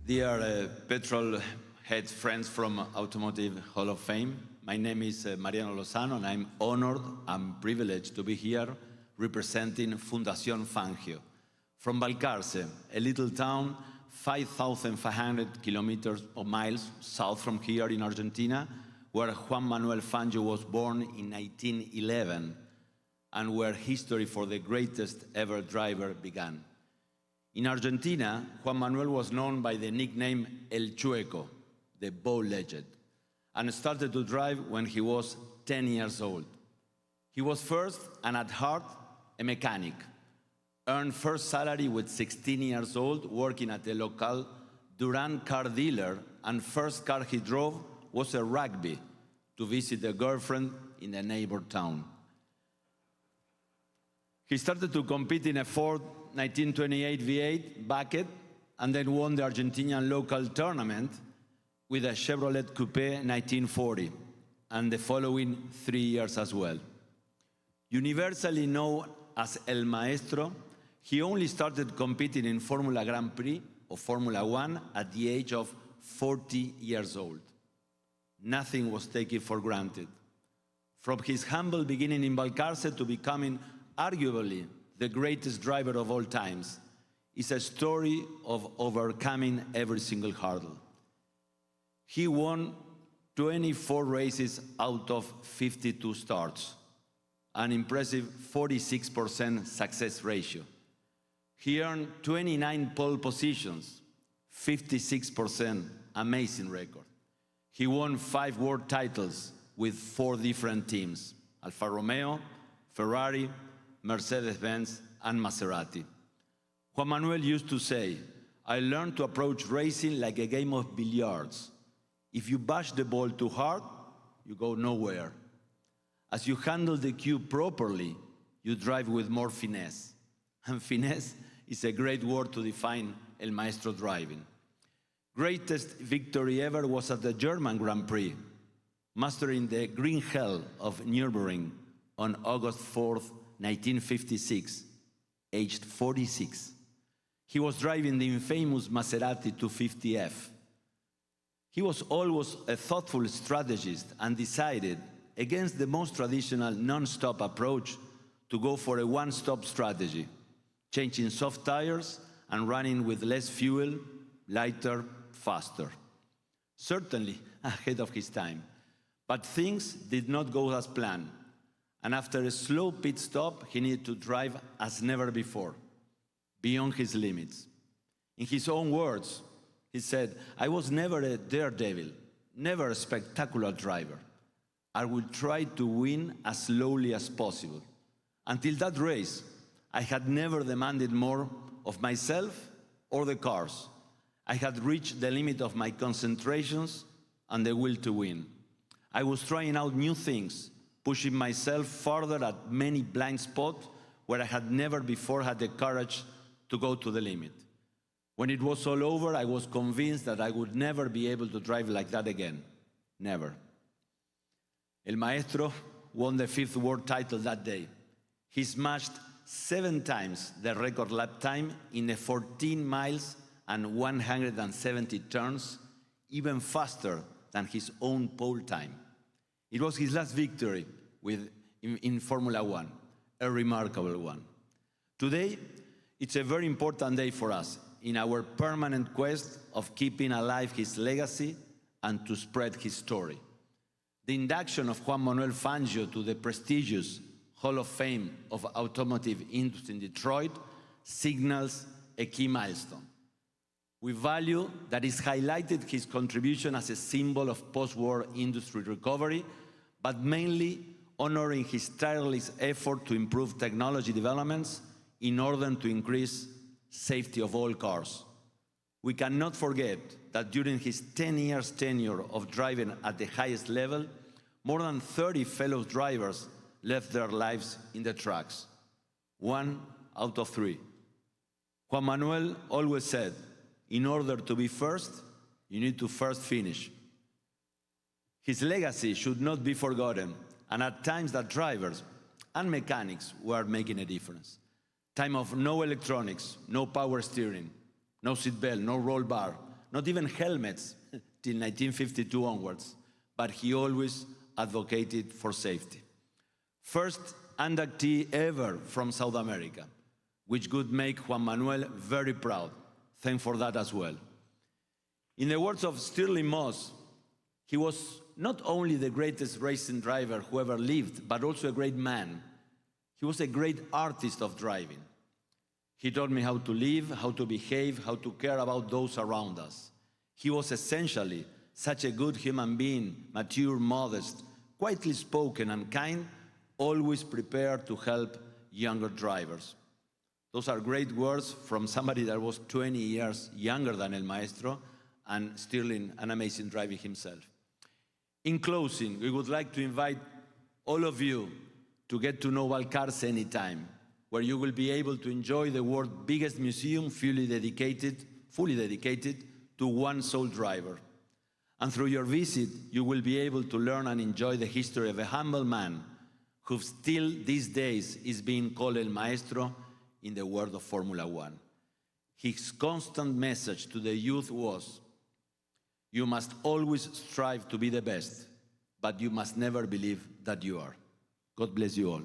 Dear petrol head friends from Automotive Hall of Fame, my name is Mariano Lozan, and I'm honored and privileged to be here representing Fundación Fangio from Balcarce, a little town 5,500 kilometers or miles south from here in Argentina, where Juan Manuel Fangio was born in 1911 and where history for the greatest ever driver began. In Argentina, Juan Manuel was known by the nickname El Chueco, the bow legend, and started to drive when he was 10 years old. He was first and at heart a mechanic, earned first salary with 16 years old working at a local Duran car dealer, and first car he drove was a rugby to visit a girlfriend in a neighbor town. He started to compete in a Ford 1928 V8 bucket and then won the Argentinian local tournament with a Chevrolet Coupe 1940 and the following 3 years as well. Universally known as El Maestro, he only started competing in Formula Grand Prix or Formula One at the age of 40 years old. Nothing was taken for granted. From his humble beginning in Balcarce to becoming arguably the greatest driver of all times, is a story of overcoming every single hurdle. He won 24 races out of 52 starts, an impressive 46% success ratio. He earned 29 pole positions, 56% amazing record. He won 5 world titles with 4 different teams: Alfa Romeo, Ferrari, Mercedes-Benz, and Maserati. Juan Manuel used to say, "I learned to approach racing like a game of billiards. If you bash the ball too hard, you go nowhere. As you handle the cue properly, you drive with more finesse." And finesse is a great word to define El Maestro driving. Greatest victory ever was at the German Grand Prix, mastering the green hell of Nürburgring on August 4th, 1956, aged 46. He was driving the infamous Maserati 250F. He was always a thoughtful strategist and decided, against the most traditional non-stop approach, to go for a one-stop strategy, changing soft tires and running with less fuel, lighter, faster. Certainly ahead of his time. But things did not go as planned. And after a slow pit stop, he needed to drive as never before, beyond his limits. In his own words, he said, "I was never a daredevil, never a spectacular driver. I would try to win as slowly as possible. Until that race, I had never demanded more of myself or the cars. I had reached the limit of my concentrations and the will to win. I was trying out new things, pushing myself further at many blind spots where I had never before had the courage to go to the limit. When it was all over, I was convinced that I would never be able to drive like that again. Never." El Maestro won the 5th world title that day. He smashed 7 times the record lap time in a 14 miles and 170 turns, even faster than his own pole time. It was his last victory in Formula One, a remarkable one. Today, it's a very important day for us in our permanent quest of keeping alive his legacy and to spread his story. The induction of Juan Manuel Fangio to the prestigious Hall of Fame of Automotive Industry in Detroit signals a key milestone. We value that it's highlighted his contribution as a symbol of post-war industry recovery, but mainly honoring his tireless effort to improve technology developments in order to increase safety of all cars. We cannot forget that during his 10 years tenure of driving at the highest level, more than 30 fellow drivers left their lives in the tracks. 1 out of 3. Juan Manuel always said, "In order to be first, you need to first finish." His legacy should not be forgotten, and at times that drivers and mechanics were making a difference. Time of no electronics, no power steering, no seatbelt, no roll bar, not even helmets till 1952 onwards, but he always advocated for safety. First inductee ever from South America, which would make Juan Manuel very proud. Thank for that as well. In the words of Stirling Moss, he was not only the greatest racing driver who ever lived, but also a great man. He was a great artist of driving. He taught me how to live, how to behave, how to care about those around us. He was essentially such a good human being, mature, modest, quietly spoken and kind, always prepared to help younger drivers. Those are great words from somebody that was 20 years younger than El Maestro and still an amazing driver himself. In closing, we would like to invite all of you to get to know Valcarce anytime, where you will be able to enjoy the world's biggest museum fully dedicated to one sole driver. And through your visit, you will be able to learn and enjoy the history of a humble man who still these days is being called El Maestro in the world of Formula One. His constant message to the youth was, you must always strive to be the best, but you must never believe that you are. God bless you all.